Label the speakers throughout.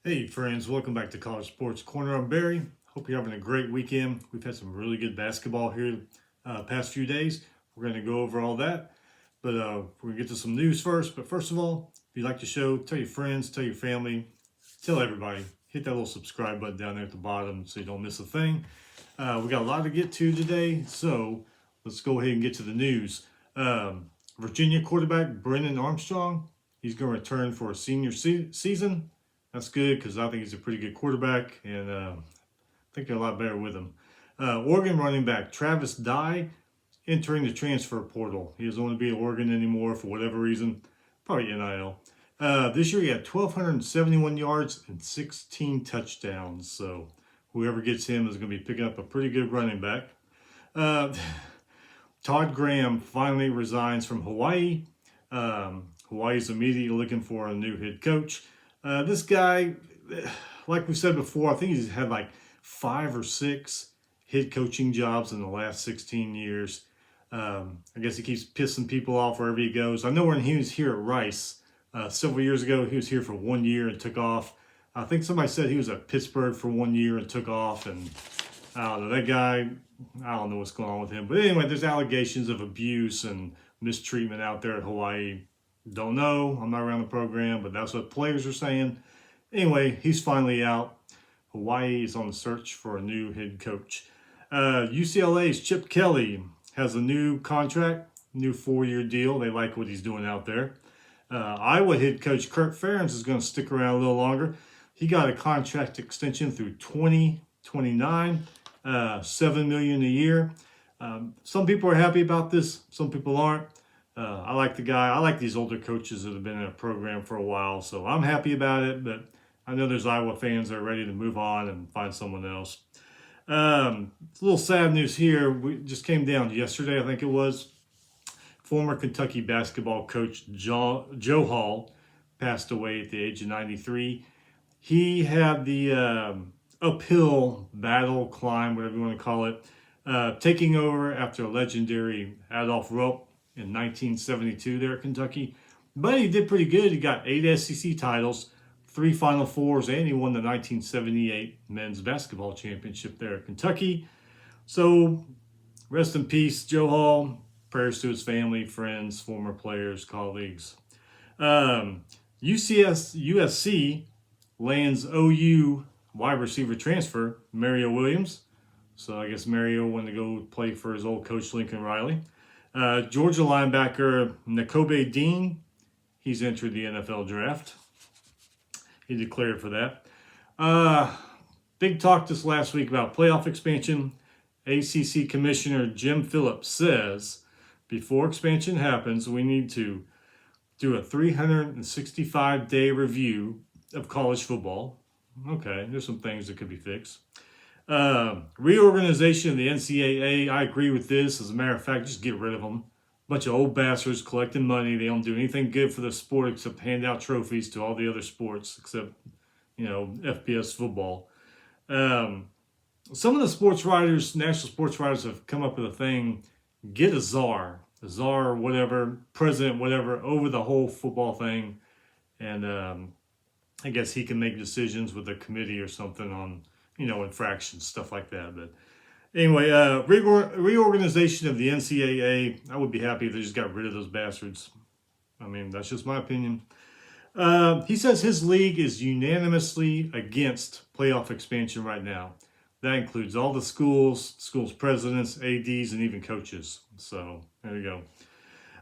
Speaker 1: Hey friends, welcome back to College Sports Corner. I'm Barry. Hope you're having a great weekend. We've had some really good basketball here past few days. We're going to go over all that, but we're going to get to some news first. But first of all, if you like the show, tell your friends, tell your family, tell everybody. Hit that little subscribe button down there at the bottom so you don't miss a thing. We got a lot to get to today, so let's go ahead and get to the news. Virginia quarterback Brennan Armstrong, he's going to return for a senior season. That's good because I think he's a pretty good quarterback, and I think they're a lot better with him. Oregon running back Travis Dye entering the transfer portal. He doesn't want to be at Oregon anymore for whatever reason, probably NIL. This year he had 1,271 yards and 16 touchdowns. So whoever gets him is going to be picking up a pretty good running back. Todd Graham finally resigns from Hawaii. Hawaii's immediately looking for a new head coach. This guy, like we said before, I think he's had like 5 or 6 head coaching jobs in the last 16 years. I guess he keeps pissing people off wherever he goes. I know when he was here at Rice several years ago, he was here for 1 year and took off. I think somebody said he was at Pittsburgh for 1 year and took off. And I don't know, that guy, I don't know what's going on with him. But anyway, there's allegations of abuse and mistreatment out there at Hawaii. Don't know. I'm not around the program, but that's what players are saying. Anyway, he's finally out. Hawaii is on the search for a new head coach. UCLA's Chip Kelly has a new contract, new 4-year deal. They like what he's doing out there. Iowa head coach Kirk Ferentz is going to stick around a little longer. He got a contract extension through 2029, $7 million a year. Some people are happy about this. Some people aren't. I like the guy. I like these older coaches that have been in a program for a while, so I'm happy about it, but I know there's Iowa fans that are ready to move on and find someone else. It's a little sad news here. We just came down yesterday, I think it was. Former Kentucky basketball coach Joe Hall passed away at the age of 93. He had the uphill battle, climb, whatever you want to call it, taking over after a legendary Adolph Rupp in 1972 there at Kentucky. But he did pretty good. He got 8 SEC titles, 3 Final Fours, and he won the 1978 men's basketball championship there at Kentucky. So rest in peace, Joe Hall. Prayers to his family, friends, former players, colleagues. USC lands OU wide receiver transfer, Mario Williams. So I guess Mario wanted to go play for his old coach, Lincoln Riley. Georgia linebacker Nakobe Dean, he's entered the NFL draft. He declared for that. Big talk this last week about playoff expansion. ACC Commissioner Jim Phillips says before expansion happens, we need to do a 365-day review of college football. Okay, there's some things that could be fixed. Reorganization of the NCAA, I agree with this. As a matter of fact, just get rid of them. Bunch of old bastards collecting money. They don't do anything good for the sport except hand out trophies to all the other sports except, FBS football. Some of the sports writers, national sports writers, have come up with a thing, get a czar, whatever, president, whatever, over the whole football thing. And I guess he can make decisions with a committee or something on, infractions, stuff like that. But anyway, reorganization of the NCAA, I would be happy if they just got rid of those bastards. I mean, that's just my opinion. He says his league is unanimously against playoff expansion right now. That includes all the schools presidents, ADs, and even coaches. So there you go.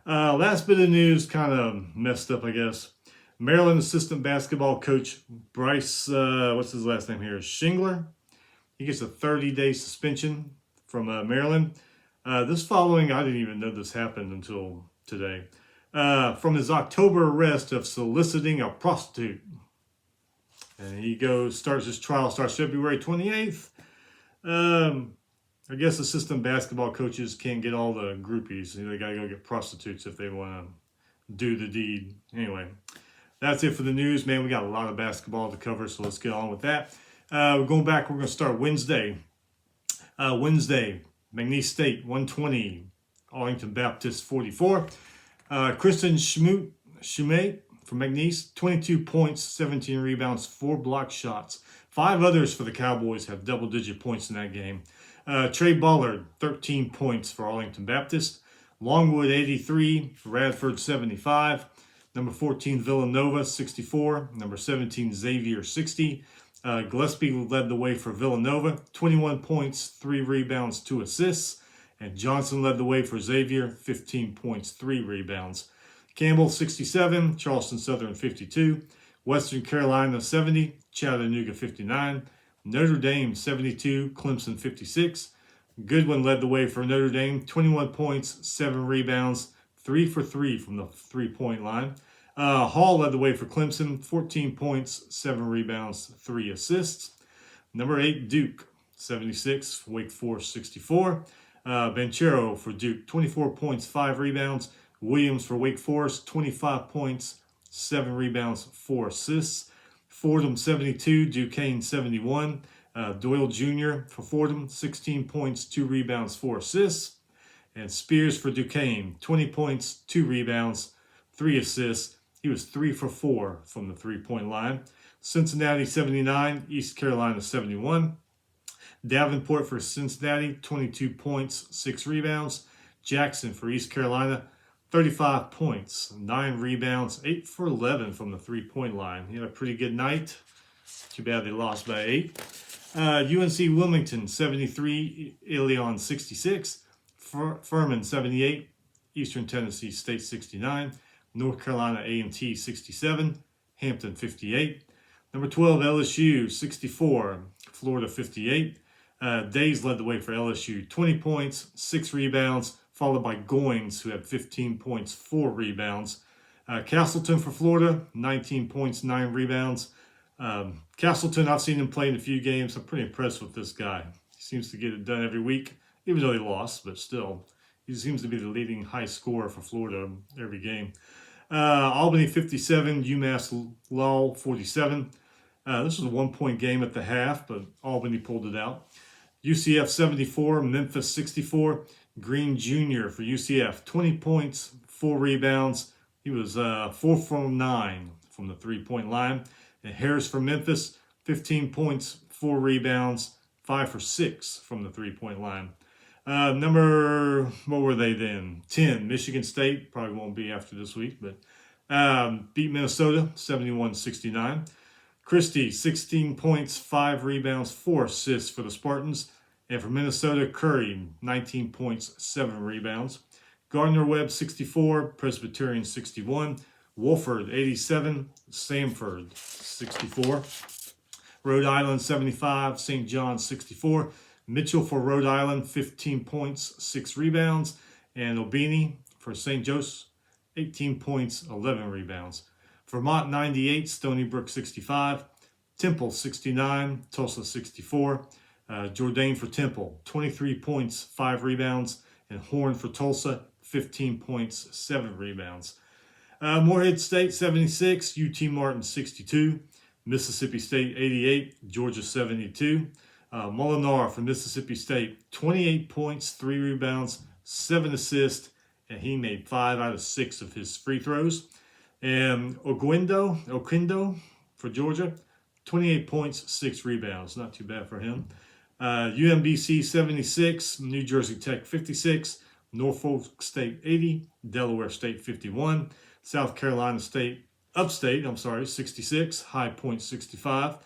Speaker 1: Last bit of news, kind of messed up, I guess. Maryland assistant basketball coach Bryce, what's his last name here? Shingler. He gets a 30-day suspension from Maryland. This following, I didn't even know this happened until today, from his October arrest of soliciting a prostitute. And his trial starts February 28th. I guess assistant basketball coaches can't get all the groupies. They got to go get prostitutes if they want to do the deed. Anyway, that's it for the news, man. We got a lot of basketball to cover, so let's get on with that. We're going back. We're going to start Wednesday. McNeese State 120, Arlington Baptist 44. Kristen Schumate for McNeese, 22 points, 17 rebounds, 4 block shots. 5 others for the Cowboys have double-digit points in that game. Trey Ballard, 13 points for Arlington Baptist. Longwood, 83. Radford, 75. Number 14, Villanova, 64. Number 17, Xavier, 60. Gillespie led the way for Villanova, 21 points, 3 rebounds, 2 assists. And Johnson led the way for Xavier, 15 points, 3 rebounds. Campbell, 67. Charleston Southern, 52. Western Carolina, 70. Chattanooga, 59. Notre Dame, 72. Clemson, 56. Goodwin led the way for Notre Dame, 21 points, 7 rebounds, 3 for 3 from the three-point line. Hall led the way for Clemson, 14 points, 7 rebounds, 3 assists. Number 8, Duke, 76. Wake Forest, 64. Banchero for Duke, 24 points, 5 rebounds. Williams for Wake Forest, 25 points, 7 rebounds, 4 assists. Fordham, 72. Duquesne, 71. Doyle Jr. for Fordham, 16 points, 2 rebounds, 4 assists. And Spears for Duquesne, 20 points, 2 rebounds, 3 assists. He was 3 for 4 from the three-point line. Cincinnati, 79. East Carolina, 71. Davenport for Cincinnati, 22 points, 6 rebounds. Jackson for East Carolina, 35 points, 9 rebounds, 8 for 11 from the three-point line. He had a pretty good night. Too bad they lost by 8. UNC Wilmington, 73. Ilion, 66. Furman, 78. Eastern Tennessee State, 69. North Carolina A&T, 67. Hampton, 58. Number 12, LSU, 64. Florida, 58. Days led the way for LSU, 20 points, 6 rebounds, followed by Goins, who had 15 points, 4 rebounds. Castleton for Florida, 19 points, 9 rebounds. Castleton, I've seen him play in a few games. I'm pretty impressed with this guy. He seems to get it done every week, even though he lost, but still. He seems to be the leading high scorer for Florida every game. Albany, 57. UMass Lowell, 47. This was a 1-point game at the half, but Albany pulled it out. UCF, 74. Memphis, 64. Green Jr. for UCF, 20 points, 4 rebounds. He was 4 from 9 from the three-point line. And Harris for Memphis, 15 points, 4 rebounds, 5 for 6 from the three-point line. What were they then? 10, Michigan State, probably won't be after this week, but beat Minnesota, 71-69. Christie, 16 points, 5 rebounds, 4 assists for the Spartans. And for Minnesota, Curry, 19 points, 7 rebounds. Gardner-Webb, 64. Presbyterian, 61. Wolford, 87. Samford, 64. Rhode Island, 75. St. John's, 64. Mitchell for Rhode Island, 15 points, 6 rebounds. And Obini for St. Joseph's, 18 points, 11 rebounds. Vermont, 98. Stony Brook, 65. Temple, 69. Tulsa, 64. Jourdain for Temple, 23 points, 5 rebounds. And Horn for Tulsa, 15 points, 7 rebounds. Morehead State, 76. UT Martin, 62. Mississippi State, 88. Georgia, 72. Molinar for Mississippi State, 28 points, 3 rebounds, 7 assists. And he made 5 out of 6 of his free throws. And Oquendo for Georgia, 28 points, 6 rebounds. Not too bad for him. UMBC, 76. New Jersey Tech, 56. Norfolk State, 80. Delaware State, 51. South Carolina State, 66. High Point, 65.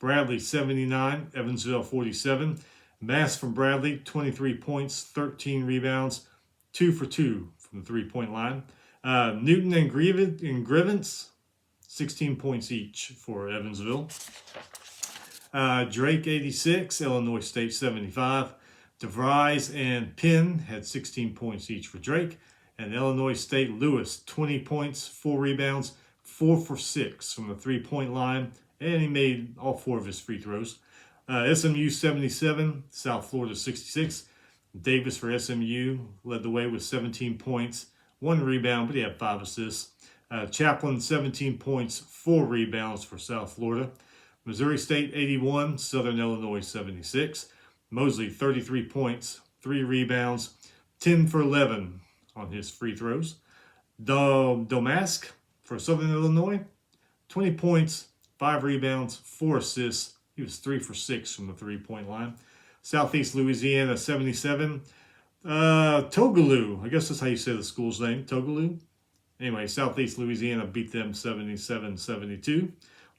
Speaker 1: Bradley, 79. Evansville, 47. Mass from Bradley, 23 points, 13 rebounds, 2 for 2 from the three-point line. Newton and Grivence, 16 points each for Evansville. Drake, 86. Illinois State, 75. DeVries and Penn had 16 points each for Drake. And Illinois State, Lewis, 20 points, 4 rebounds, 4 for 6 from the three-point line. And he made all 4 of his free throws. SMU, 77. South Florida, 66. Davis for SMU led the way with 17 points, 1 rebound, but he had 5 assists. Chaplin, 17 points, 4 rebounds for South Florida. Missouri State, 81. Southern Illinois, 76. Mosley, 33 points, 3 rebounds, 10 for 11 on his free throws. Domask, for Southern Illinois, 20 points, 5 rebounds, 4 assists. He was 3 for 6 from the three-point line. Southeast Louisiana, 77. Tougaloo, I guess that's how you say the school's name, Tougaloo. Anyway, Southeast Louisiana beat them 77-72.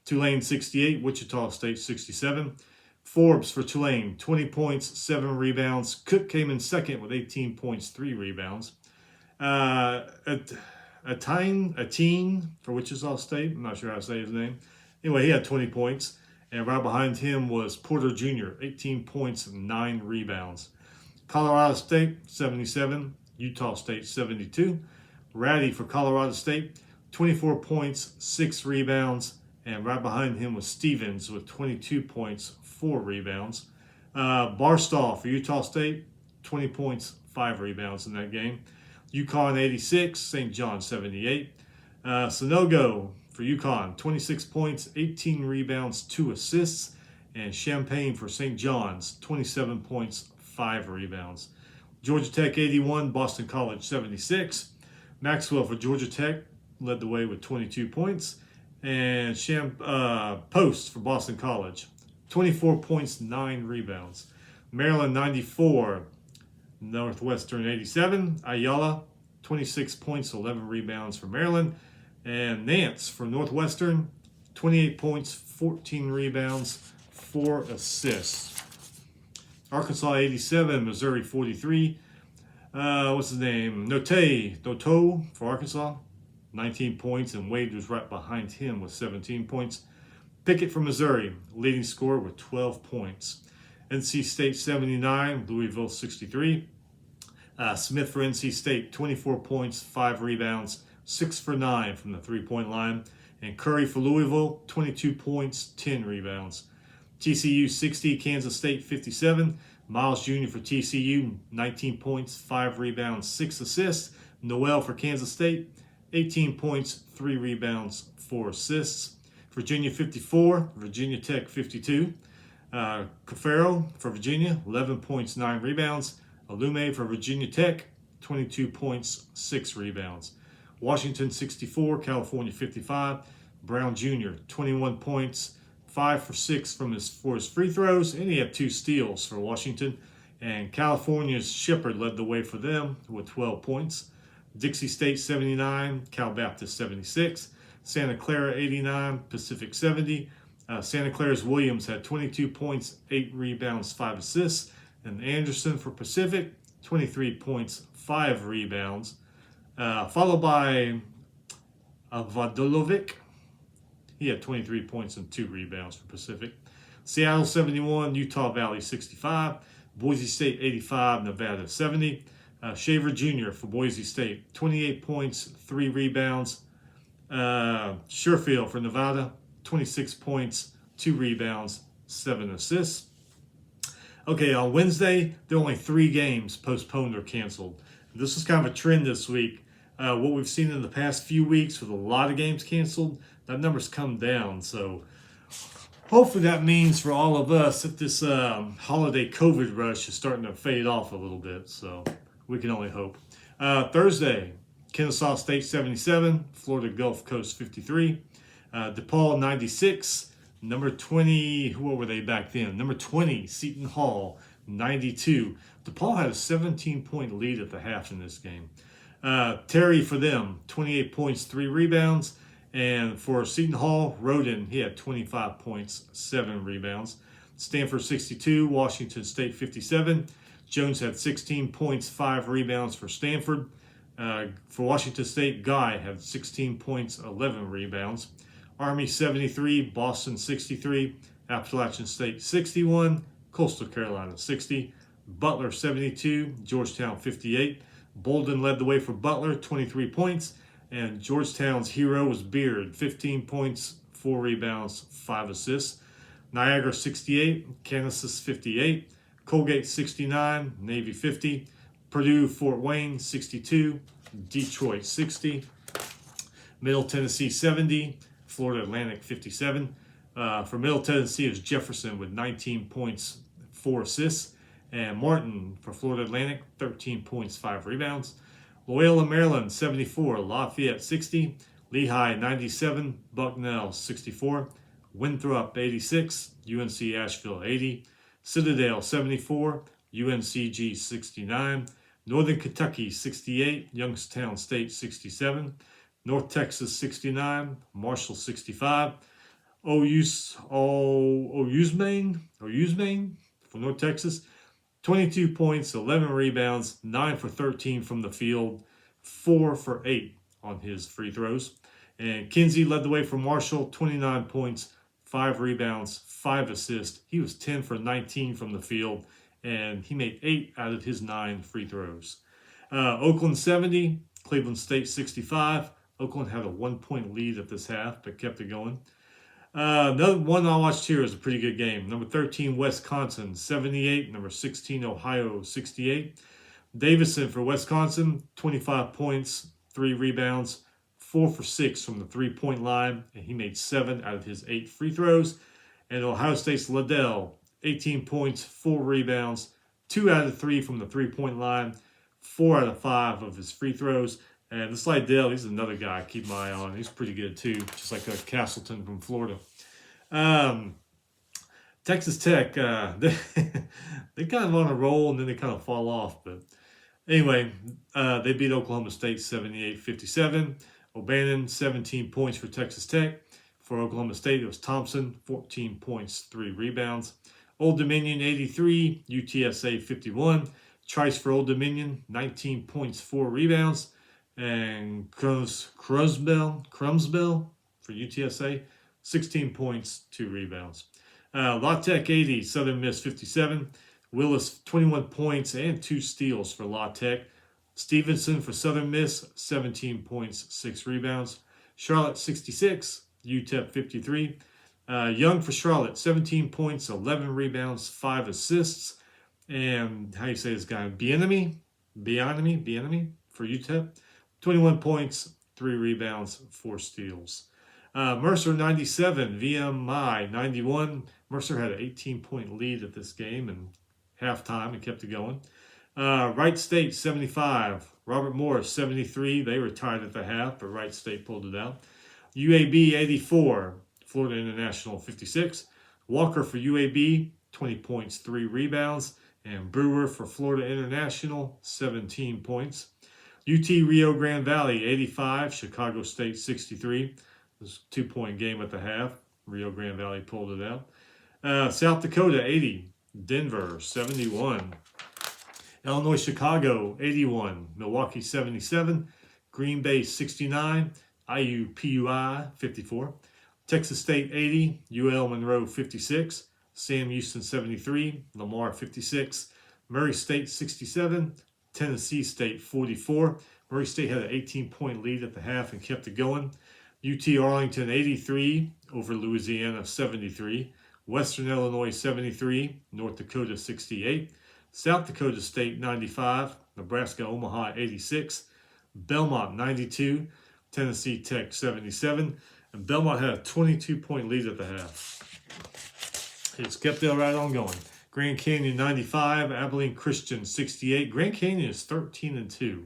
Speaker 1: Tulane, 68. Wichita State, 67. Forbes for Tulane, 20 points, 7 rebounds. Cook came in second with 18 points, 3 rebounds. Atine for Wichita State. I'm not sure how to say his name. Anyway, he had 20 points. And right behind him was Porter Jr., 18 points and 9 rebounds. Colorado State, 77. Utah State, 72. Ratty for Colorado State, 24 points, 6 rebounds. And right behind him was Stevens with 22 points, 4 rebounds. Barstow for Utah State, 20 points, 5 rebounds in that game. UConn, 86. St. John, 78. Sonogo for UConn, 26 points, 18 rebounds, 2 assists. And Champaign for St. John's, 27 points, 5 rebounds. Georgia Tech, 81. Boston College, 76. Maxwell for Georgia Tech led the way with 22 points. And Post for Boston College, 24 points, 9 rebounds. Maryland, 94. Northwestern, 87. Ayala, 26 points, 11 rebounds for Maryland. And Nance for Northwestern, 28 points, 14 rebounds, 4 assists. Arkansas, 87. Missouri, 43. What's his name? Noto for Arkansas, 19 points, and Wade was right behind him with 17 points. Pickett for Missouri, leading scorer with 12 points. NC State, 79. Louisville, 63. Smith for NC State, 24 points, 5 rebounds, 6 for 9 from the three-point line. And Curry for Louisville, 22 points, 10 rebounds. TCU, 60. Kansas State, 57. Miles Jr. for TCU, 19 points, 5 rebounds, 6 assists. Noel for Kansas State, 18 points, 3 rebounds, 4 assists. Virginia, 54. Virginia Tech, 52. Cafaro for Virginia, 11 points, 9 rebounds. Alume for Virginia Tech, 22 points, 6 rebounds. Washington, 64. California, 55. Brown Jr., 21 points, 5 for 6 for his free throws, and he had 2 steals for Washington. And California's Shepard led the way for them with 12 points. Dixie State, 79. Cal Baptist, 76. Santa Clara, 89. Pacific, 70. Santa Clara's Williams had 22 points, 8 rebounds, 5 assists. And Anderson for Pacific, 23 points, 5 rebounds. Followed by Vadulovic. He had 23 points and 2 rebounds for Pacific. Seattle, 71. Utah Valley, 65. Boise State, 85. Nevada, 70. Shaver Jr. for Boise State, 28 points, 3 rebounds. Sherfield for Nevada, 26 points, 2 rebounds, 7 assists. Okay, on Wednesday, there are only 3 games postponed or canceled. This is kind of a trend this week. What we've seen in the past few weeks with a lot of games canceled, that number's come down. So hopefully that means for all of us that this holiday COVID rush is starting to fade off a little bit. So we can only hope. Thursday, Kennesaw State, 77. Florida Gulf Coast, 53. DePaul, 96. Number 20, what were they back then? Number 20, Seton Hall, 92. DePaul had a 17-point lead at the half in this game. Terry for them, 28 points, 3 rebounds. And for Seton Hall, Roden, he had 25 points, 7 rebounds. Stanford, 62. Washington State, 57. Jones had 16 points, 5 rebounds for Stanford. For Washington State, Guy had 16 points, 11 rebounds. Army, 73. Boston, 63. Appalachian State, 61. Coastal Carolina, 60. Butler, 72. Georgetown, 58. Bolden led the way for Butler, 23 points. And Georgetown's hero was Beard, 15 points, 4 rebounds, 5 assists. Niagara, 68. Kansas, 58. Colgate, 69. Navy, 50. Purdue, Fort Wayne, 62. Detroit, 60. Middle Tennessee, 70. Florida Atlantic, 57. For Middle Tennessee is Jefferson with 19 points, 4 assists. And Martin for Florida Atlantic, 13 points, 5 rebounds. Loyola, Maryland, 74. Lafayette, 60. Lehigh 97, Bucknell 64, Winthrop 86, UNC Asheville 80, Citadel 74, UNCG 69, Northern Kentucky 68, Youngstown State 67, North Texas 69, Marshall 65, Maine for North Texas, 22 points, 11 rebounds, 9 for 13 from the field, 4 for 8 on his free throws. And Kinsey led the way for Marshall, 29 points, 5 rebounds, 5 assists. He was 10 for 19 from the field, and he made 8 out of his 9 free throws. Oakland 70, Cleveland State 65. Oakland had a 1-point lead at this half, but kept it going. Another one I watched here is a pretty good game. Number 13, Wisconsin, 78. Number 16, Ohio, 68. Davison for Wisconsin, 25 points, 3 rebounds, 4 for 6 from the 3-point line, and he made 7 out of his 8 free throws. And Ohio State's Liddell, 18 points, 4 rebounds, 2 out of 3 from the 3-point line, 4 out of 5 of his free throws. And this Liddell, he's another guy I keep my eye on. He's pretty good too, just like Castleton from Florida. Texas Tech, they kind of on a roll and then they kind of fall off. But anyway, they beat Oklahoma State 78-57. O'Bannon, 17 points for Texas Tech. For Oklahoma State, it was Thompson, 14 points, 3 rebounds. Old Dominion, 83. UTSA, 51. Trice for Old Dominion, 19 points, 4 rebounds. And Crumsbell for UTSA, 16 points, 2 rebounds. La Tech 80, Southern Miss 57. Willis 21 points and 2 steals for La Tech. Stevenson for Southern Miss, 17 points, 6 rebounds. Charlotte 66, UTEP 53. Young for Charlotte, 17 points, 11 rebounds, 5 assists. And how you say this guy? Bieniemy for UTEP. 21 points, 3 rebounds, 4 steals. Mercer 97, VMI 91. Mercer had an 18-point lead at this game and halftime and kept it going. Wright State 75, Robert Morris 73. They were tied at the half, but Wright State pulled it out. UAB 84, Florida International 56. Walker for UAB, 20 points, 3 rebounds. And Brewer for Florida International, 17 points. UT Rio Grande Valley 85, Chicago State 63. It was a 2-point game at the half. Rio Grande Valley pulled it out. South Dakota 80, Denver 71. Illinois Chicago 81, Milwaukee 77, Green Bay 69, IUPUI 54. Texas State 80, UL Monroe 56, Sam Houston 73, Lamar 56, Murray State 67, Tennessee State 44. Murray State had an 18-point lead at the half and kept it going. UT Arlington 83 over Louisiana 73. Western Illinois 73. North Dakota 68. South Dakota State 95. Nebraska Omaha 86. Belmont 92. Tennessee Tech 77. And Belmont had a 22-point lead at the half. It's kept it right on going. Grand Canyon 95, Abilene Christian 68. Grand Canyon is 13-2.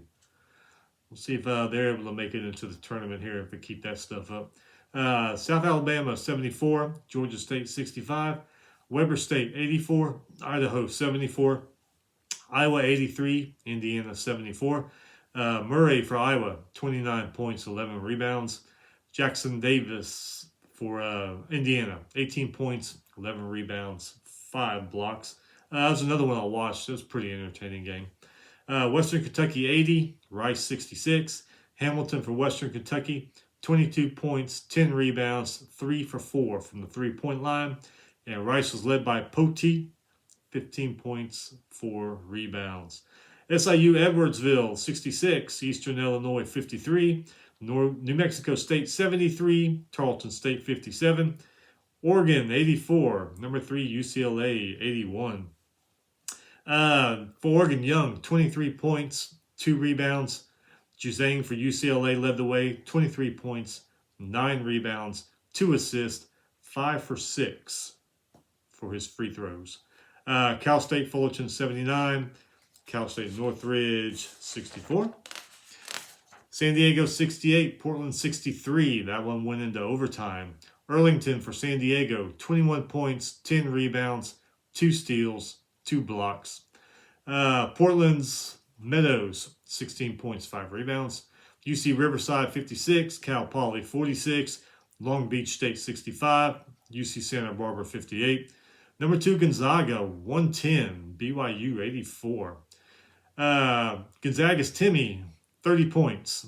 Speaker 1: We'll see if they're able to make it into the tournament here if they keep that stuff up. South Alabama 74, Georgia State 65, Weber State 84, Idaho 74, Iowa 83, Indiana 74. Murray for Iowa, 29 points, 11 rebounds. Jackson Davis for Indiana, 18 points, 11 rebounds, 5 blocks. That was another one I watched. It was a pretty entertaining game. Western Kentucky 80, Rice 66. Hamilton for Western Kentucky, 22 points, 10 rebounds, 3 for 4 from the 3-point line. And Rice was led by Poteet, 15 points, 4 rebounds. SIU Edwardsville 66, Eastern Illinois 53. New Mexico State 73, Tarleton State 57. Oregon 84, number 3 UCLA 81. For Oregon, Young 23 points, 2 rebounds. Juzang for UCLA led the way, 23 points, 9 rebounds, 2 assists, 5 for 6 for his free throws. Cal State Fullerton 79, Cal State Northridge 64. San Diego 68, Portland 63. That one went into overtime. Arlington for San Diego, 21 points, 10 rebounds, 2 steals, 2 blocks. Portland's Meadows, 16 points, 5 rebounds. UC Riverside 56, Cal Poly 46, Long Beach State 65, UC Santa Barbara 58. Number 2 Gonzaga 110, BYU 84. Gonzaga's Timmy 30 points.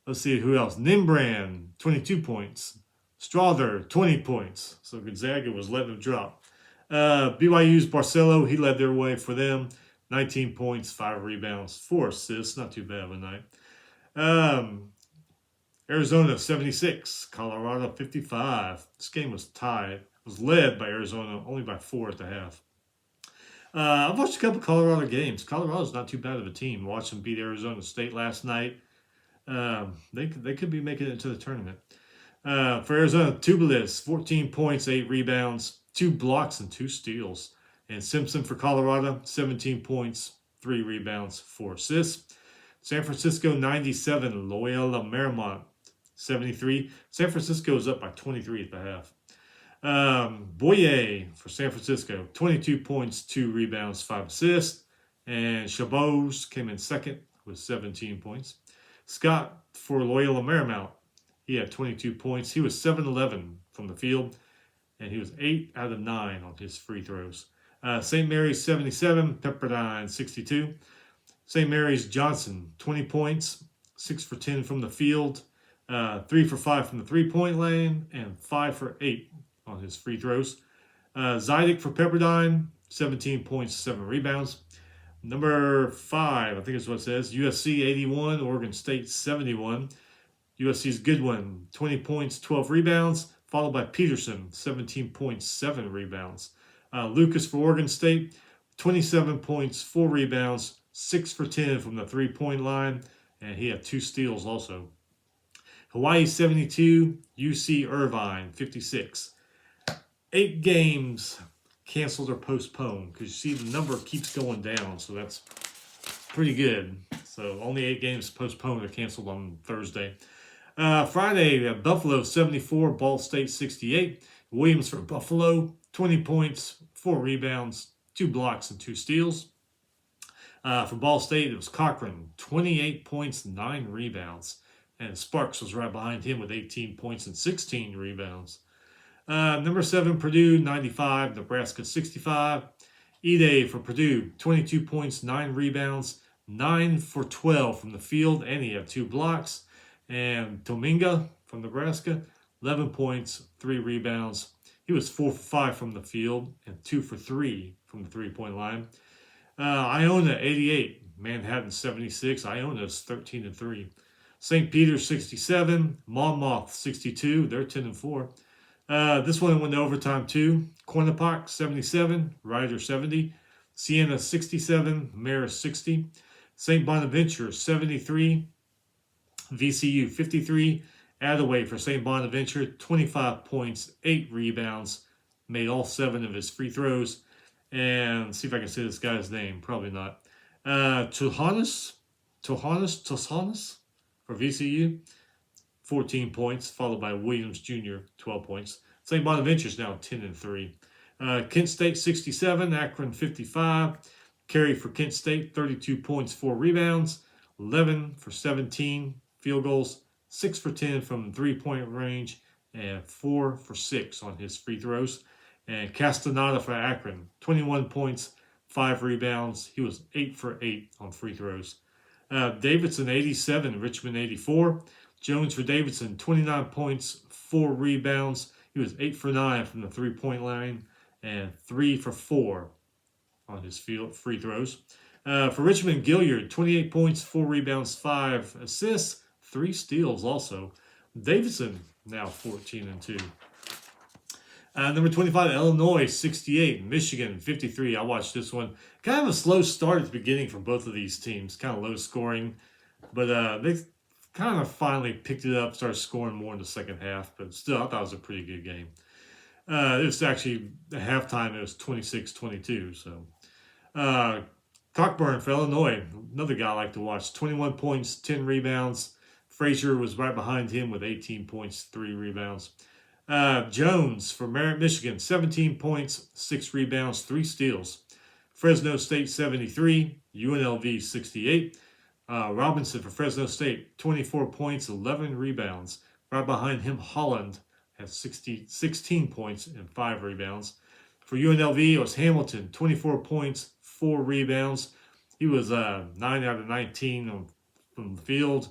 Speaker 1: Let's see who else. Nimbrand 22 points. Strother 20 points. So Gonzaga was letting them drop. BYU's Barcelo, he led their way for them. 19 points, 5 rebounds, 4 assists. Not too bad of a night. Arizona 76, Colorado 55. This game was tied. It was led by Arizona only by 4 at the half. I've watched a couple Colorado games. Colorado's not too bad of a team. Watched them beat Arizona State last night. They could be making it into the tournament. For Arizona, Tubelis, 14 points, 8 rebounds, 2 blocks, and 2 steals. And Simpson for Colorado, 17 points, 3 rebounds, 4 assists. San Francisco, 97, Loyola Marymount, 73. San Francisco is up by 23 at the half. Boyer for San Francisco, 22 points, 2 rebounds, 5 assists. And Chabot came in second with 17 points. Scott for Loyola Marymount, he had 22 points. He was 7-11 from the field, and he was 8 out of 9 on his free throws. St. Mary's 77, Pepperdine 62. St. Mary's Johnson, 20 points, 6 for 10 from the field, 3 for 5 from the three-point lane, and 5 for 8 on his free throws. Zidek for Pepperdine, 17 points, 7 rebounds. Number 5, I think is what it says, USC 81, Oregon State 71. USC's Goodwin, 20 points, 12 rebounds, followed by Peterson, 17 points, 7 rebounds. Lucas for Oregon State, 27 points, 4 rebounds, 6 for 10 from the three-point line, and he had 2 steals also. Hawaii 72, UC Irvine 56. 8 games canceled or postponed, because you see the number keeps going down, so that's pretty good. So only 8 games postponed or canceled on Thursday. Friday, Buffalo 74, Ball State 68. Williams for Buffalo, 20 points, 4 rebounds, 2 blocks, and 2 steals. For Ball State, it was Cochran, 28 points, 9 rebounds. And Sparks was right behind him with 18 points and 16 rebounds. Number 7, Purdue, 95, Nebraska 65. Ide for Purdue, 22 points, 9 rebounds, 9 for 12 from the field, and he had 2 blocks. And Tominga from Nebraska, 11 points, 3 rebounds. He was 4 for 5 from the field and 2 for 3 from the three-point line. Iona, 88, Manhattan 76. Iona's 13-3. St. Peter's 67, Monmouth 62. They're 10-4. This one went to overtime too. Quinnipiac 77, Ryder 70. Siena 67, Marist 60. St. Bonaventure 73, VCU 53. Attaway for St. Bonaventure, 25 points, 8 rebounds, made all 7 of his free throws. And see if I can say this guy's name. Probably not. Tohanis for VCU, 14 points, followed by Williams Jr., 12 points. St. Bonaventure's now 10-3. Kent State 67, Akron 55. Carey for Kent State, 32 points, 4 rebounds, 11 for 17 field goals, 6 for 10 from three-point range, and 4 for 6 on his free throws. And Castaneda for Akron, 21 points, 5 rebounds. He was 8 for 8 on free throws. Davidson 87, Richmond 84. Jones for Davidson, 29 points, 4 rebounds. He was 8 for 9 from the three-point line and 3 for 4 on his free throws. For Richmond, Gilliard, 28 points, 4 rebounds, 5 assists, 3 steals also. Davidson now 14-2. Number 25, Illinois 68, Michigan 53. I watched this one. Kind of a slow start at the beginning for both of these teams. Kind of low scoring. But they kind of finally picked it up, started scoring more in the second half. But still, I thought it was a pretty good game. It was actually, at halftime, it was 26-22. So Cockburn for Illinois, another guy I like to watch. 21 points, 10 rebounds. Frazier was right behind him with 18 points, 3 rebounds. Jones for Merritt, Michigan, 17 points, 6 rebounds, 3 steals. Fresno State, 73. UNLV, 68. Robinson for Fresno State, 24 points, 11 rebounds. Right behind him, Holland has 16 points and 5 rebounds. For UNLV, it was Hamilton, 24 points, 4 rebounds. He was 9 out of 19 from the field,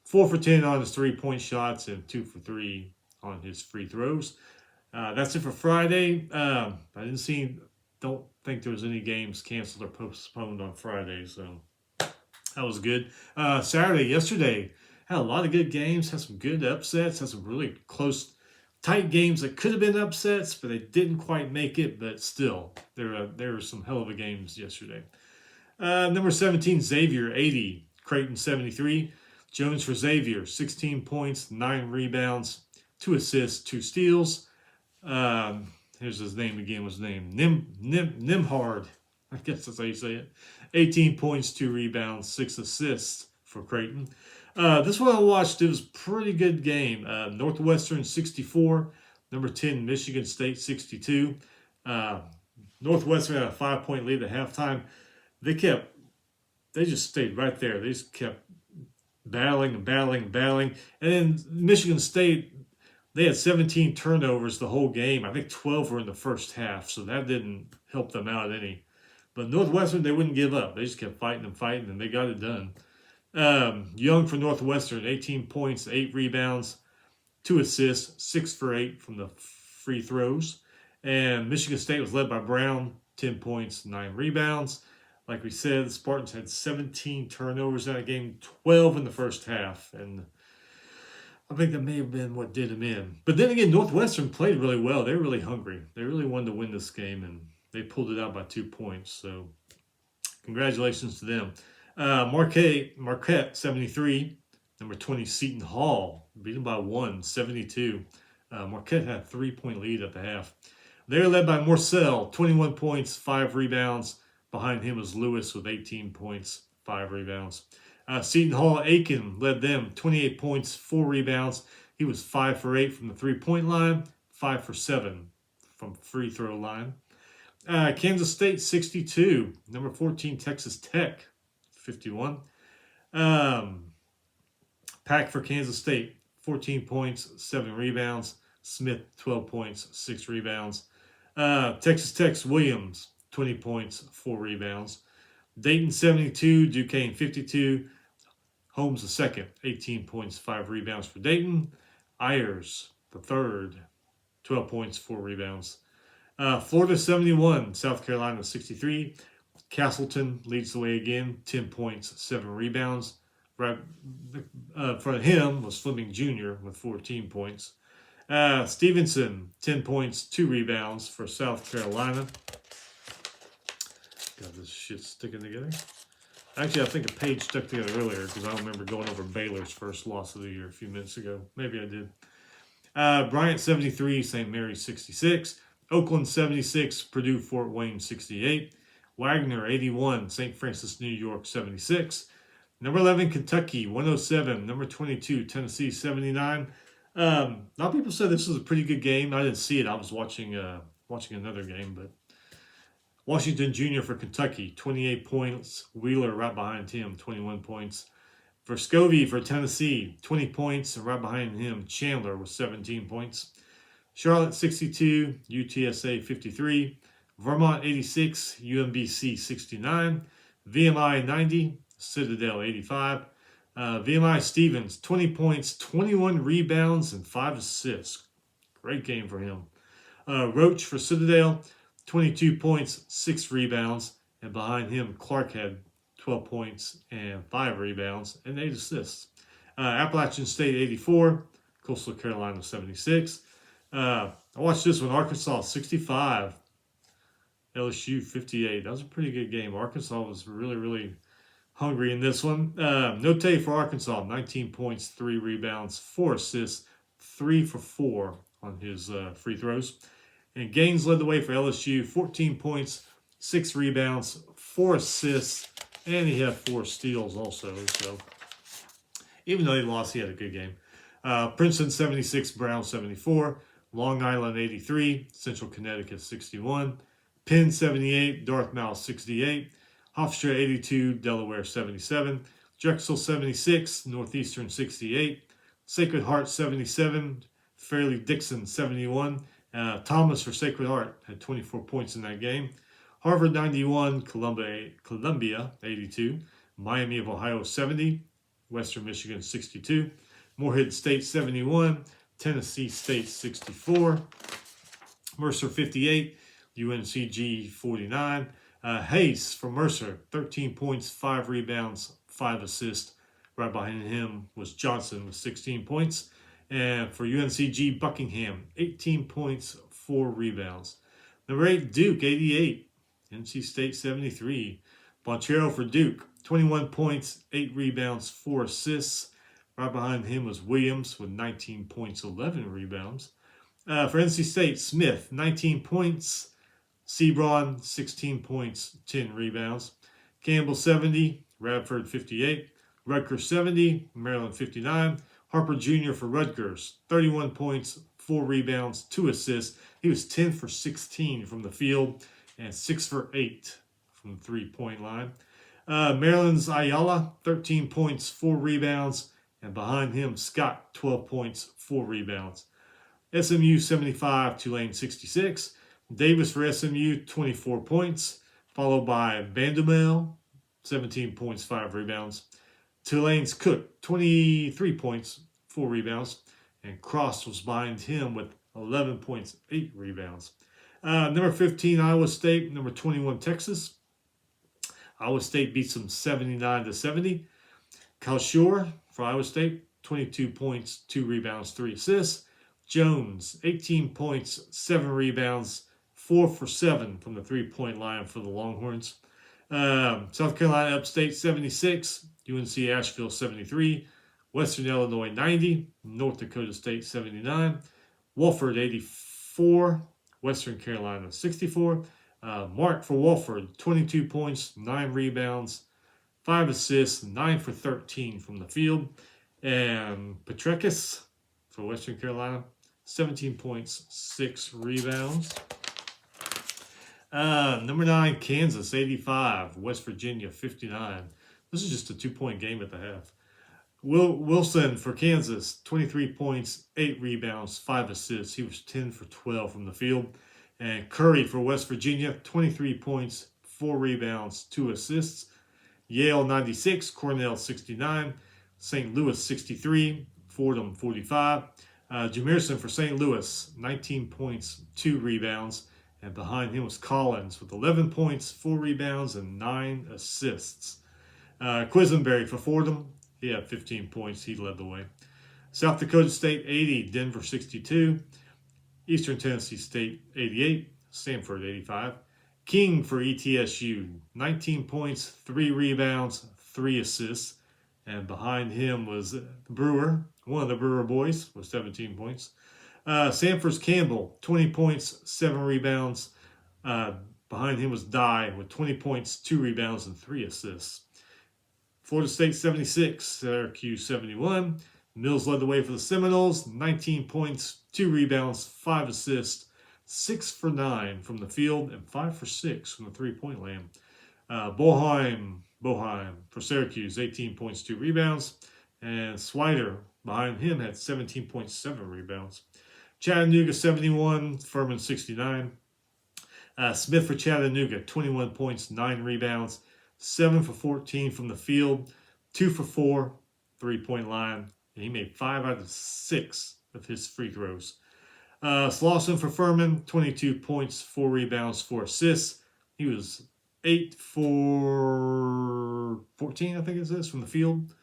Speaker 1: 4 for 10 on his 3-point shots, and 2 for 3 on his free throws. That's it for Friday. Don't think there was any games canceled or postponed on Friday, so that was good. Yesterday, had a lot of good games, had some good upsets, had some really close, tight games that could have been upsets, but they didn't quite make it. But still, there were some hell of a games yesterday. Number 17, Xavier, 80. Creighton, 73. Jones for Xavier, 16 points, 9 rebounds, 2 assists, 2 steals. Here's his name again. What's his name? Nimhard. I guess that's how you say it. 18 points, 2 rebounds, 6 assists for Creighton. This one I watched, it was a pretty good game. Northwestern, 64. Number 10, Michigan State, 62. Northwestern had a 5-point lead at halftime. They just stayed right there. They just kept battling. And then Michigan State, they had 17 turnovers the whole game. I think 12 were in the first half, so that didn't help them out any. But Northwestern, they wouldn't give up. They just kept fighting, and they got it done. Young for Northwestern, 18 points, 8 rebounds, 2 assists, 6 for 8 from the free throws. And Michigan State was led by Brown, 10 points, 9 rebounds. Like we said, the Spartans had 17 turnovers in that game, 12 in the first half. And I think that may have been what did them in. But then again, Northwestern played really well. They were really hungry. They really wanted to win this game, and they pulled it out by 2 points. So congratulations to them. Marquette, 73. Number 20, Seton Hall, beat them by 1, 72. Marquette had a 3-point lead at the half. They were led by Morcell, 21 points, 5 rebounds. Behind him was Lewis with 18 points, 5 rebounds. Seton Hall, Aiken led them, 28 points, 4 rebounds. He was 5 for 8 from the 3-point line, 5 for 7 from free throw line. Kansas State, 62. Number 14, Texas Tech, 51. Pack for Kansas State, 14 points, 7 rebounds. Smith, 12 points, 6 rebounds. Texas Tech's Williams, 20 points, 4 rebounds. Dayton, 72. Duquesne, 52. Holmes, the second, 18 points, 5 rebounds for Dayton. Ayers, the third, 12 points, 4 rebounds. Florida, 71. South Carolina, 63. Castleton leads the way again, 10 points, 7 rebounds. Right in front of him was Fleming Jr. with 14 points. Stevenson, 10 points, 2 rebounds for South Carolina. Got this shit sticking together. Actually, I think a page stuck together earlier because I don't remember going over Baylor's first loss of the year a few minutes ago. Maybe I did. Bryant, 73. St. Mary's, 66. Oakland, 76. Purdue, Fort Wayne, 68. Wagner, 81. St. Francis, New York, 76. Number 11, Kentucky, 107. Number 22, Tennessee, 79. A lot of people said this was a pretty good game. I didn't see it. I was watching another game, but Washington Jr. for Kentucky, 28 points. Wheeler right behind him, 21 points. Verscovy for Tennessee, 20 points. And right behind him, Chandler with 17 points. Charlotte, 62. UTSA, 53. Vermont, 86. UMBC, 69. VMI, 90. Citadel, 85. VMI Stevens, 20 points, 21 rebounds, and 5 assists. Great game for him. Roach for Citadel, 22 points, 6 rebounds. And behind him, Clark had 12 points and 5 rebounds and 8 assists. Appalachian State, 84. Coastal Carolina, 76. I watched this one, Arkansas, 65. LSU, 58. That was a pretty good game. Arkansas was really, really hungry in this one. Note for Arkansas, 19 points, 3 rebounds, 4 assists, 3 for 4 on his free throws. And Gaines led the way for LSU, 14 points, 6 rebounds, 4 assists, and he had 4 steals also. So even though they lost, he had a good game. Princeton 76, Brown 74, Long Island 83, Central Connecticut 61, Penn 78, Dartmouth 68, Hofstra 82, Delaware 77, Drexel 76, Northeastern 68, Sacred Heart 77, Fairleigh Dixon 71. Thomas for Sacred Heart had 24 points in that game. Harvard 91, Columbia 82, Miami of Ohio 70, Western Michigan 62, Morehead State 71, Tennessee State 64, Mercer 58, UNCG 49. Hayes for Mercer, 13 points, 5 rebounds, 5 assists. Right behind him was Johnson with 16 points. And for UNCG, Buckingham, 18 points, 4 rebounds. Number 8, Duke, 88. NC State, 73. Bonchero for Duke, 21 points, 8 rebounds, 4 assists. Right behind him was Williams with 19 points, 11 rebounds. For NC State, Smith, 19 points. Sebron, 16 points, 10 rebounds. Campbell, 70. Radford, 58. Rutgers, 70. Maryland, 59. Harper Jr. for Rutgers, 31 points, 4 rebounds, 2 assists. He was 10 for 16 from the field and 6 for 8 from the three-point line. Maryland's Ayala, 13 points, 4 rebounds. And behind him, Scott, 12 points, 4 rebounds. SMU 75, Tulane 66. Davis for SMU, 24 points, followed by Bandumel, 17 points, 5 rebounds. Tulane's Cook, 23 points, 4 rebounds. And Cross was behind him with 11 points, 8 rebounds. Number 15, Iowa State. Number 21, Texas. Iowa State beats them 79-70. Kalshore for Iowa State, 22 points, 2 rebounds, 3 assists. Jones, 18 points, 7 rebounds, 4 for 7 from the three-point line for the Longhorns. South Carolina Upstate, 76. UNC Asheville, 73. Western Illinois, 90. North Dakota State, 79. Wofford, 84. Western Carolina, 64. Mark for Wofford, 22 points, 9 rebounds, 5 assists, 9 for 13 from the field. And Petrakis for Western Carolina, 17 points, 6 rebounds. Number 9, Kansas, 85. West Virginia, 59. This is just a 2-point game at the half. Wilson for Kansas, 23 points, 8 rebounds, 5 assists. He was 10 for 12 from the field. And Curry for West Virginia, 23 points, 4 rebounds, 2 assists. Yale, 96. Cornell, 69. St. Louis, 63. Fordham, 45. Jamerson for St. Louis, 19 points, 2 rebounds. And behind him was Collins with 11 points, 4 rebounds, and 9 assists. Quisenberry for Fordham, he had 15 points. He led the way. South Dakota State, 80. Denver, 62. Eastern Tennessee State, 88. Stanford, 85. King for ETSU, 19 points, 3 rebounds, 3 assists. And behind him was Brewer, one of the Brewer boys, with 17 points. Sanford's Campbell, 20 points, 7 rebounds. Behind him was Dye with 20 points, 2 rebounds, and 3 assists. Florida State, 76. Syracuse, 71. Mills led the way for the Seminoles, 19 points, 2 rebounds, 5 assists, 6 for 9 from the field, and 5 for 6 from the three-point land. Boheim for Syracuse, 18 points, 2 rebounds. And Swider, behind him, had 17.7 rebounds. Chattanooga, 71. Furman, 69. Smith for Chattanooga, 21 points, 9 rebounds, 7 for 14 from the field, 2 for 4, three-point line. And he made 5 out of 6 of his free throws. Slauson for Furman, 22 points, 4 rebounds, 4 assists. He was 8 for 14, I think it says, from the field.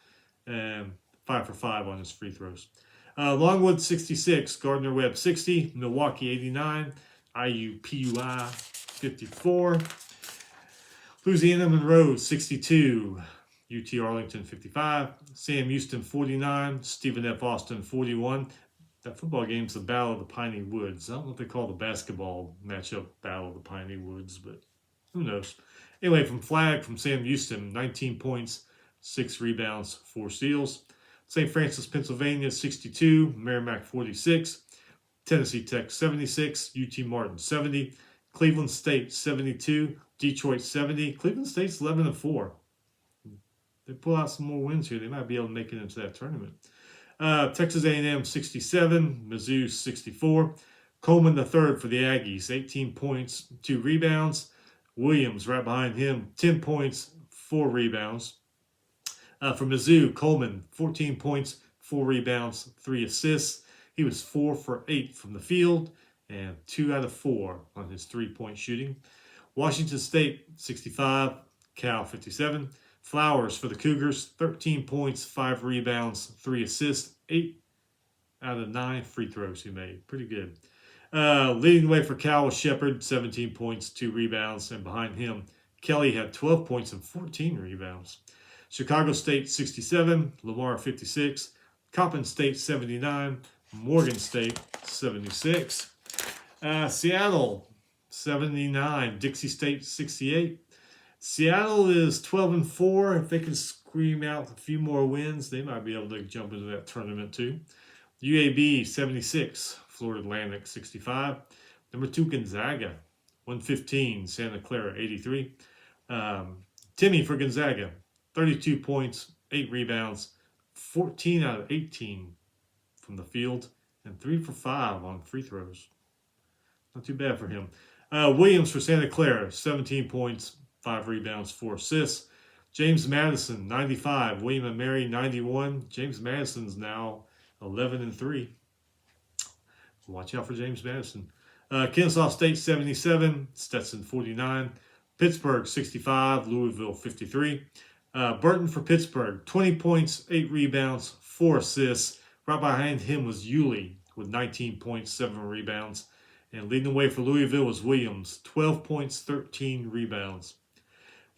Speaker 1: And 5 for 5 on his free throws. Longwood, 66. Gardner-Webb, 60. Milwaukee, 89. IUPUI, 54. Louisiana Monroe, 62. UT Arlington, 55. Sam Houston, 49. Stephen F. Austin, 41. That football game's the Battle of the Piney Woods. I don't know if they call the basketball matchup Battle of the Piney Woods, but Who knows? Anyway, from flag from Sam Houston, 19 points, 6 rebounds, 4 steals. St. Francis, Pennsylvania, 62. Merrimack, 46. Tennessee Tech, 76. UT Martin, 70. Cleveland State, 72. Detroit, 70. Cleveland State's 11-4. They pull out some more wins here, they might be able to make it into that tournament. Texas A&M, 67. Mizzou, 64. Coleman the third for the Aggies, 18 points, 2 rebounds. Williams right behind him, 10 points, 4 rebounds. For Mizzou, Coleman, 14 points, 4 rebounds, 3 assists. He was 4 for 8 from the field and 2 out of 4 on his 3-point shooting. Washington State, 65. Cal, 57. Flowers for the Cougars, 13 points, 5 rebounds, 3 assists, 8 out of 9 free throws he made. Pretty good. Leading the way for Cal was Shepard, 17 points, 2 rebounds, and behind him, Kelly had 12 points and 14 rebounds. Chicago State, 67, Lamar, 56, Coppin State, 79, Morgan State, 76, Seattle, 79, Dixie State, 68. Seattle is 12-4. If they can scream out a few more wins, they might be able to jump into that tournament too. UAB, 76. Florida Atlantic, 65. Number 2, Gonzaga, 115. Santa Clara, 83. Timmy for Gonzaga, 32 points, 8 rebounds, 14 out of 18 from the field, and 3 for 5 on free throws. Not too bad for him. Williams for Santa Clara, 17 points, 5 rebounds, 4 assists. James Madison, 95. William and Mary, 91. James Madison's now 11-3. Watch out for James Madison. Kennesaw State, 77. Stetson, 49. Pittsburgh, 65. Louisville, 53. Burton for Pittsburgh, 20 points, 8 rebounds, 4 assists. Right behind him was Yulee with 19 points, 7 rebounds. And leading the way for Louisville was Williams, 12 points, 13 rebounds.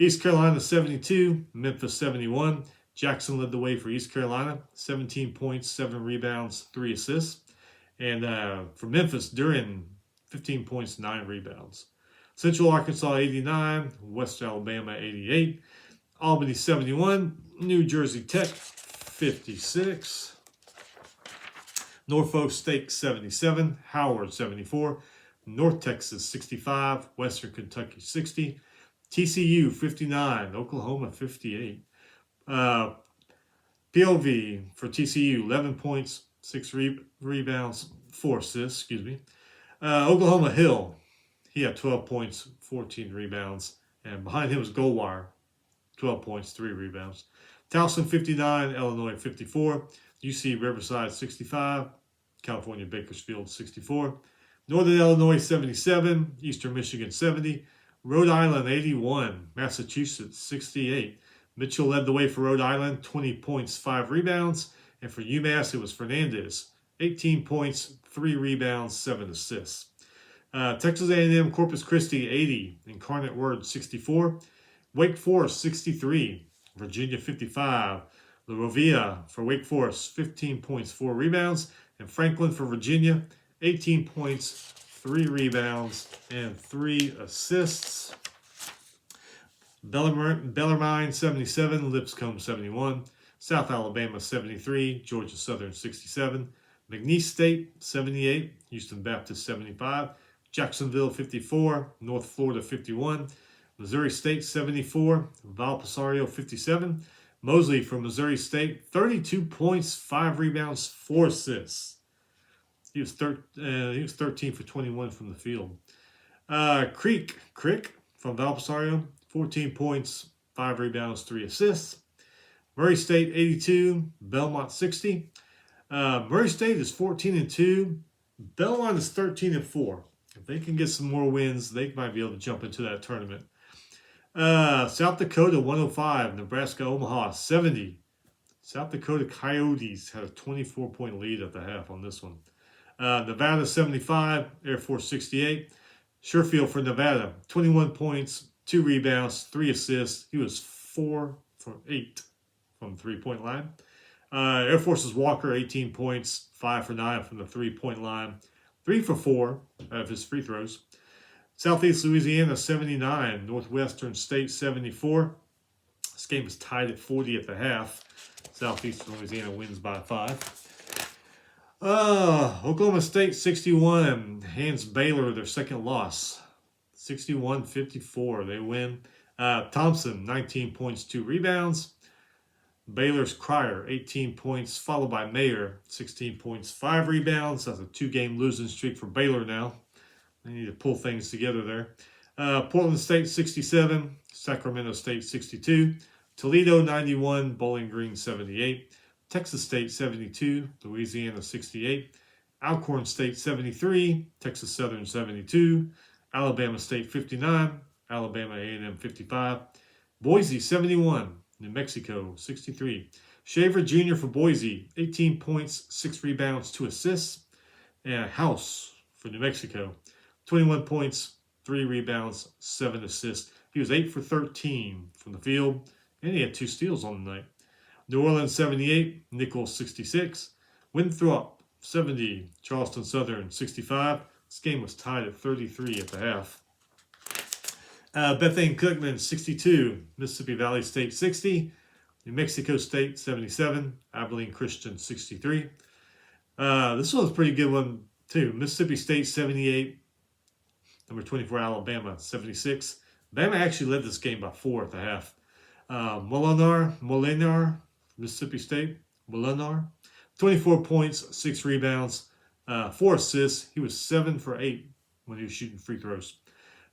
Speaker 1: East Carolina, 72. Memphis, 71. Jackson led the way for East Carolina, 17 points, 7 rebounds, 3 assists. And for Memphis, Duran, 15 points, 9 rebounds. Central Arkansas, 89. West Alabama, 88. Albany, 71. New Jersey Tech, 56. Norfolk State, 77. Howard, 74. North Texas, 65. Western Kentucky, 60. TCU, 59. Oklahoma, 58. POV for TCU, 11 points, 6 rebounds, 4 assists, Oklahoma Hill, he had 12 points, 14 rebounds. And behind him was Goldwire, 12 points, 3 rebounds. Towson, 59. Illinois, 54. UC Riverside, 65. California Bakersfield, 64. Northern Illinois, 77. Eastern Michigan, 70. Rhode Island, 81. Massachusetts, 68. Mitchell led the way for Rhode Island, 20 points, 5 rebounds. And for UMass, it was Fernandez, 18 points, 3 rebounds, 7 assists. Texas A&M Corpus Christi, 80. Incarnate Word, 64. Wake Forest, 63. Virginia, 55. La Rovia for Wake Forest, 15 points, 4 rebounds. And Franklin for Virginia, 18 points, 3 rebounds, and 3 assists. Bellarmine, 77. Lipscomb, 71. South Alabama, 73. Georgia Southern, 67. McNeese State, 78. Houston Baptist, 75. Jacksonville, 54. North Florida, 51. Missouri State, 74. Valparaiso, 57. Mosley from Missouri State, 32 points, 5 rebounds, 4 assists. He was 13 for 21 from the field. Crick from Valparaiso, 14 points, 5 rebounds, 3 assists. Murray State, 82. Belmont, 60. Murray State is 14-2. Belmont is 13-4. If they can get some more wins, they might be able to jump into that tournament. South Dakota, 105. Nebraska, Omaha, 70. South Dakota Coyotes had a 24-point lead at the half on this one. Nevada, 75. Air Force, 68. Sherfield for Nevada, 21 points, 2 rebounds, 3 assists. He was 4 for 8 from the 3-point line. Air Force's Walker, 18 points, 5 for 9 from the 3-point line, 3 for 4 out of his free throws. Southeast Louisiana 79, Northwestern State 74. This game is tied at 40 at the half. Southeastern Louisiana wins by 5. Oklahoma State 61 hands Baylor their second loss. 61-54, they win. Thompson 19 points, 2 rebounds. Baylor's Cryer 18 points, followed by Mayer 16 points, 5 rebounds. That's a 2-game losing streak for Baylor now. They need to pull things together there. Portland State 67, Sacramento State 62, Toledo 91, Bowling Green 78, Texas State 72, Louisiana 68, Alcorn State 73, Texas Southern 72, Alabama State 59, Alabama A&M 55, Boise 71, New Mexico 63. Shaver Jr. for Boise, 18 points, 6 rebounds, 2 assists. And House for New Mexico, 21 points, 3 rebounds, 7 assists. He was 8 for 13 from the field, and he had 2 steals on the night. New Orleans 78, Nichols 66, Winthrop 70, Charleston Southern 65. This game was tied at 33 at the half. Bethane Cookman 62, Mississippi Valley State 60, New Mexico State 77, Abilene Christian 63. This one was a pretty good one too. Mississippi State 78, number 24 Alabama 76. Bama actually led this game by 4 at the half. Molinar, Mississippi State, Molinar, 24 points, 6 rebounds, 4 assists. He was 7 for 8 when he was shooting free throws.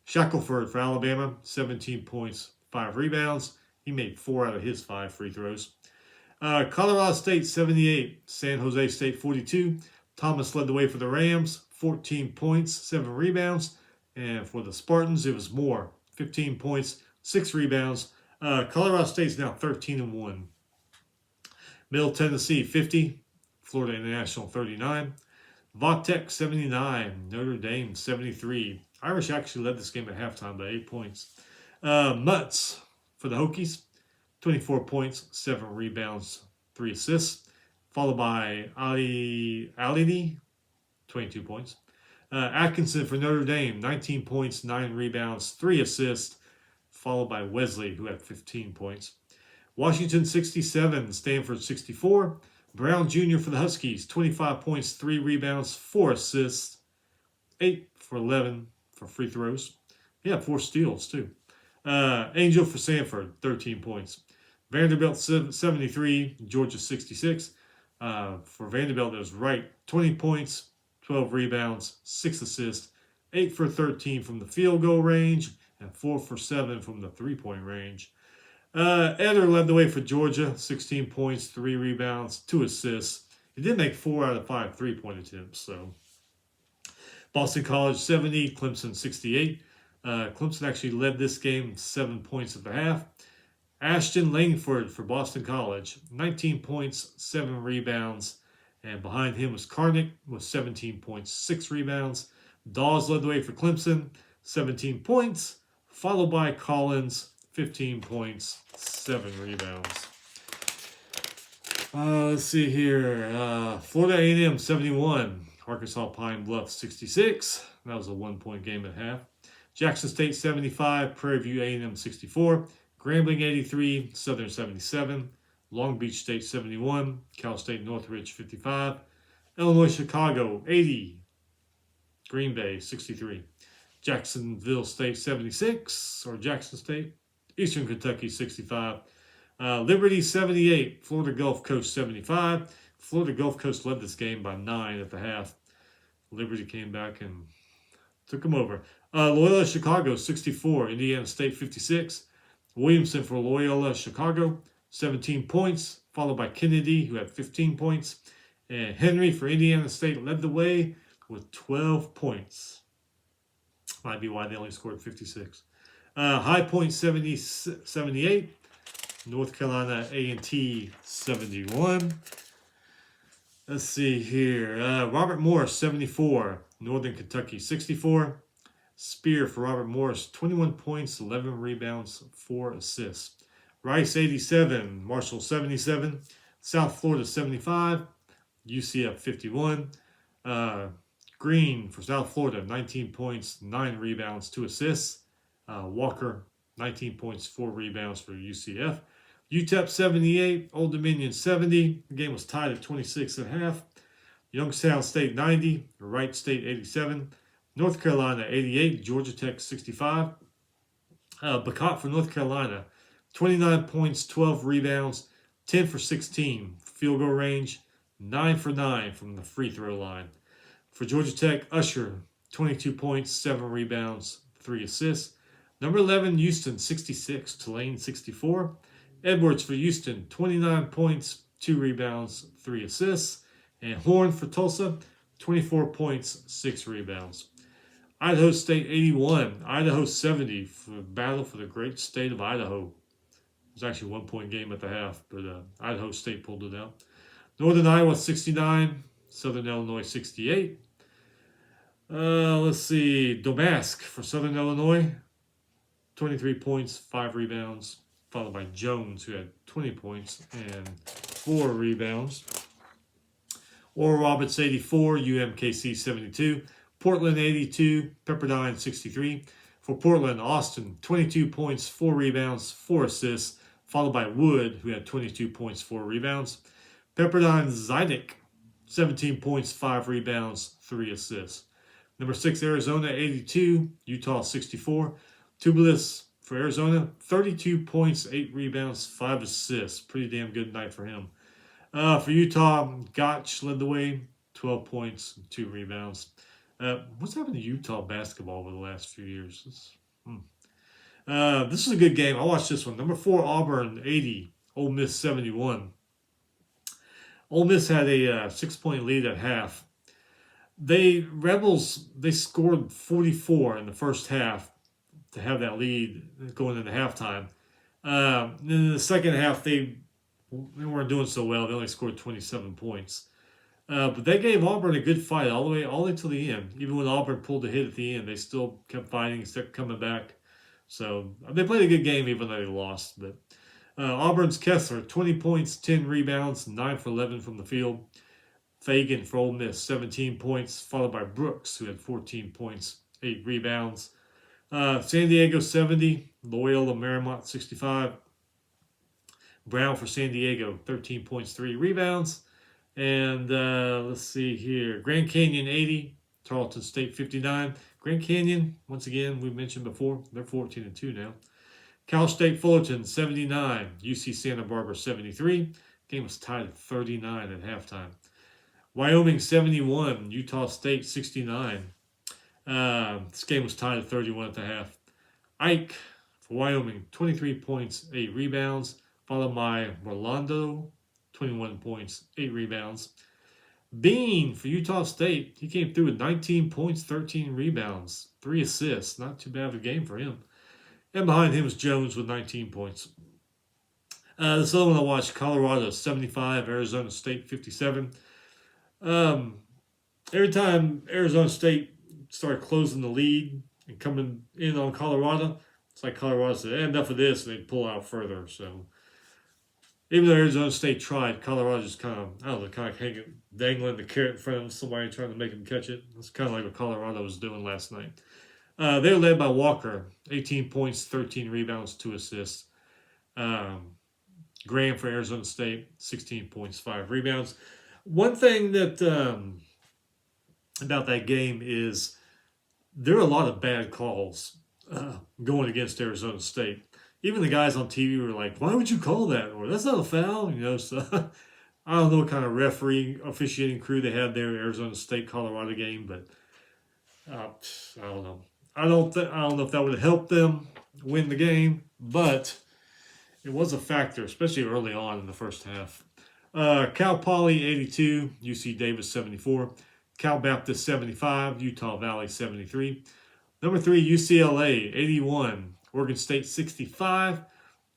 Speaker 1: Shackelford for Alabama, 17 points, 5 rebounds. He made 4 out of his 5 free throws. Colorado State 78, San Jose State 42. Thomas led the way for the Rams, 14 points, 7 rebounds. And for the Spartans, it was more, 15 points, 6 rebounds. Colorado State's now 13-1. Middle Tennessee 50, Florida International 39. Vautech 79, Notre Dame 73. Irish actually led this game at halftime by 8 points. Mutts for the Hokies, 24 points, 7 rebounds, 3 assists. Followed by Alidi, 22 points. Atkinson for Notre Dame, 19 points, 9 rebounds, 3 assists. Followed by Wesley, who had 15 points. Washington 67, Stanford 64. Brown Jr. for the Huskies, 25 points, 3 rebounds, 4 assists, 8 for 11 for free throws. He had 4 steals, too. Angel for Sanford, 13 points. Vanderbilt 73, Georgia 66. For Vanderbilt, it was Wright, 20 points, 12 rebounds, 6 assists, 8 for 13 from the field goal range, and 4 for 7 from the three-point range. Eder led the way for Georgia, 16 points, 3 rebounds, 2 assists. He did make 4 out of 5 three-point attempts. So, Boston College 70, Clemson 68. Clemson actually led this game 7 points at the half. Ashton Langford for Boston College, 19 points, 7 rebounds. And behind him was Karnick with 17 points, 6 rebounds. Dawes led the way for Clemson, 17 points, followed by Collins, 15 points, 7 rebounds. Let's see here. Florida A&M 71, Arkansas Pine Bluff 66. That was a 1-point game at half. Jackson State 75, Prairie View A&M 64, Grambling 83, Southern 77, Long Beach State 71, Cal State Northridge 55, Illinois Chicago 80, Green Bay 63, Jacksonville State 76, or Jackson State, Eastern Kentucky 65, Liberty 78, Florida Gulf Coast 75. Florida Gulf Coast led this game by 9 at the half. Liberty came back and took them over. Loyola Chicago 64, Indiana State 56. Williamson for Loyola Chicago, 17 points, followed by Kennedy, who had 15 points. And Henry for Indiana State led the way with 12 points. Might be why they only scored 56. High Point 78. North Carolina A&T 71. Let's see here. Robert Morris 74. Northern Kentucky 64. Spear for Robert Morris, 21 points, 11 rebounds, 4 assists. Rice 87. Marshall 77. South Florida 75. UCF 51. Green for South Florida, 19 points, 9 rebounds, 2 assists. Walker, 19 points, 4 rebounds for UCF. UTEP 78, Old Dominion 70. The game was tied at 26 at half. Youngstown State 90, Wright State 87. North Carolina 88, Georgia Tech 65. Bacot for North Carolina, 29 points, 12 rebounds, 10 for 16 field goal range, 9 for 9 from the free throw line. For Georgia Tech, Usher, 22 points, 7 rebounds, 3 assists. Number 11, Houston, 66, Tulane 64. Edwards for Houston, 29 points, 2 rebounds, 3 assists. And Horn for Tulsa, 24 points, 6 rebounds. Idaho State 81, Idaho 70 for the battle for the great state of Idaho. It was actually a 1-point game at the half, but Idaho State pulled it out. Northern Iowa 69, Southern Illinois 68. Let's see, Domask for Southern Illinois, 23 points, 5 rebounds, followed by Jones, who had 20 points and 4 rebounds. Oral Roberts 84, UMKC 72. Portland 82, Pepperdine 63. For Portland, Austin 22 points, 4 rebounds, 4 assists, followed by Wood, who had 22 points, 4 rebounds. Pepperdine Zidek 17 points, 5 rebounds, 3 assists. Number 6, Arizona 82, Utah 64. Tubelis for Arizona, 32 points, 8 rebounds, 5 assists. Pretty damn good night for him. For Utah, Gotch led the way, 12 points, 2 rebounds. What's happened to Utah basketball over the last few years? This is a good game. I watched this one. Number 4, Auburn 80, Ole Miss 71. Ole Miss had a 6-point lead at half. Rebels scored 44 in the first half to have that lead going into halftime. Then in the second half, they weren't doing so well. They only scored 27 points. But they gave Auburn a good fight all the way to the end. Even when Auburn pulled a hit at the end, they still kept fighting, kept coming back. So they played a good game even though they lost. But Auburn's Kessler, 20 points, 10 rebounds, 9 for 11 from the field. Fagan for Ole Miss, 17 points, followed by Brooks, who had 14 points, 8 rebounds. San Diego 70, Loyola Marymount 65. Brown for San Diego, 13 points, 3 rebounds. And let's see here. Grand Canyon 80, Tarleton State 59. Grand Canyon, once again, we mentioned before, they're 14-2 now. Cal State Fullerton 79, UC Santa Barbara 73. Game was tied at 39 at halftime. Wyoming 71, Utah State 69. This game was tied at 31 at the half. Ike for Wyoming, 23 points, 8 rebounds, followed by Orlando, 21 points, 8 rebounds. Bean for Utah State, he came through with 19 points, 13 rebounds, 3 assists. Not too bad of a game for him. And behind him was Jones with 19 points. This other one I watched, Colorado 75, Arizona State 57. Every time Arizona State started closing the lead and coming in on Colorado, it's like Colorado said, enough of this, and they'd pull out further. So even though Arizona State tried, Colorado just kind of dangling the carrot in front of somebody trying to make them catch it. It's kind of like what Colorado was doing last night. They were led by Walker, 18 points, 13 rebounds, 2 assists. Graham for Arizona State, 16 points, 5 rebounds. One thing that about that game is there are a lot of bad calls going against Arizona State. Even the guys on TV were like, why would you call that? Or that's not a foul, So I don't know what kind of officiating crew they had there at Arizona State Colorado game, but I don't know. I don't know if that would have helped them win the game, but it was a factor, especially early on in the first half. Cal Poly 82, UC Davis 74. Cal Baptist 75, Utah Valley 73. Number 3, UCLA 81, Oregon State 65.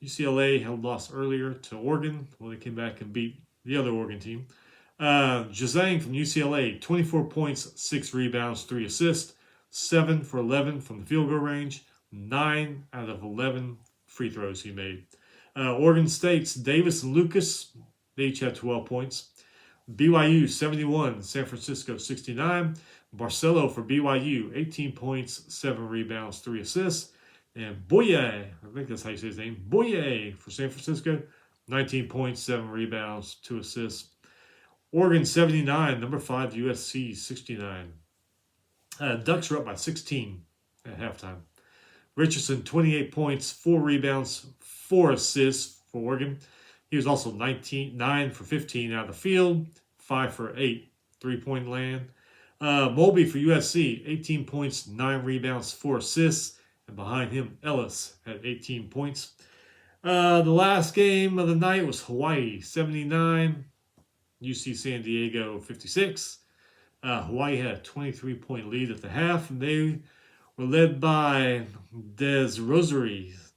Speaker 1: UCLA had lost earlier to Oregon. Well, they came back and beat the other Oregon team. Jazang from UCLA, 24 points, 6 rebounds, 3 assists, 7 for 11 from the field goal range, 9 out of 11 free throws he made. Oregon State's Davis and Lucas, they each had 12 points. BYU 71, San Francisco 69. Barcelo for BYU, 18 points, 7 rebounds, 3 assists. And Boye, I think that's how you say his name, Boye for San Francisco, 19 points, 7 rebounds, 2 assists. Oregon 79, number 5 USC 69. Ducks are up by 16 at halftime. Richardson, 28 points, 4 rebounds, 4 assists for Oregon. He was also 9 for 15 out of the field, 5 for 8 3-point land. Mulby for USC, 18 points, 9 rebounds, 4 assists. And behind him, Ellis had 18 points. The last game of the night was Hawaii, 79. UC San Diego, 56. Hawaii had a 23-point lead at the half, and they were led by Des Rosaries.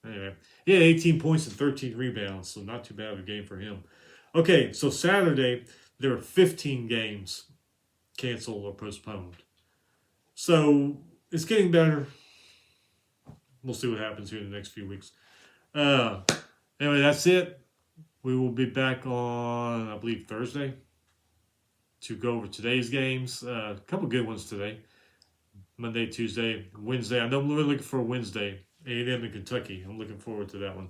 Speaker 1: Anyway, he had 18 points and 13 rebounds, so not too bad of a game for him. Okay, so Saturday, there were 15 games canceled or postponed. So it's getting better. We'll see what happens here in the next few weeks. Anyway, that's it. We will be back on, I believe, Thursday to go over today's games. A couple good ones today. Monday, Tuesday, Wednesday. I know I'm really looking for Wednesday. A&M in Kentucky. I'm looking forward to that one.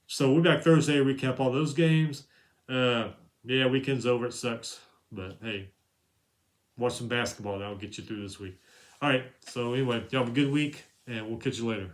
Speaker 1: So we're back Thursday to recap all those games. Yeah, weekend's over. It sucks. But, hey, watch some basketball. That'll get you through this week. All right. So, anyway, y'all have a good week, and we'll catch you later.